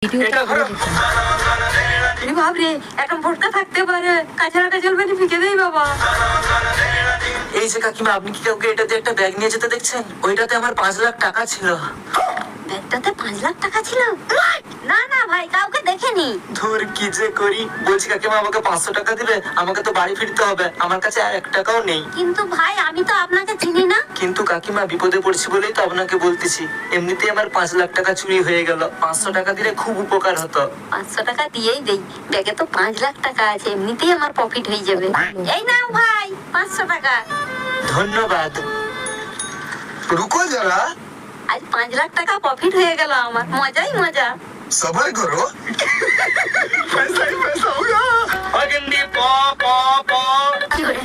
এটা ধরো। বাবরে এখন ভোটটা থাকতে পারে, কাছাড়া কাছাল বেরিয়ে ফিকে দেই বাবা। এই যে কাকিমা, আপনি কি কাউকে এটা দিয়ে একটা ব্যাগ নিয়ে যেতে দেখছেন? ওইটাতে আমার 5 লাখ টাকা ছিল। ব্যাগটাতে 5 লাখ টাকা ছিল? না না ভাই, কাউকে দেখেনি। ধুর, কি যে করি। বলছি কাকিমা, আমাকে 500 টাকা দিবে? আমাকে তো বাড়ি ফিরতে হবে, আমার কাছে আর 1 টাকাও নেই। কিন্তু ভাই, আমি তো আপনাকে চিনি না। কিন্তু কাকিমা, বিপদে পড়ছি বলেই তো আপনাকে বলতেছি। এমনিতেই আমার 5 লাখ টাকা চুরি হয়ে গেল, 500 টাকা দিলে খুব উপকার হতো। 500 টাকা দিয়েই দেই, ব্যাগে তো 5 লাখ টাকা আছে, এমনিতেই আমার প্রফিট হয়ে যাবে। এই নাও ভাই 500 টাকা। ধন্যবাদ। रुको जरा, আজ 5 লাখ টাকা প্রফিট হয়ে গেল আমার, মজাই মজা। सबर करो। पैसा ही पैसा होगा। অগেন্ডি প প প। কি করে?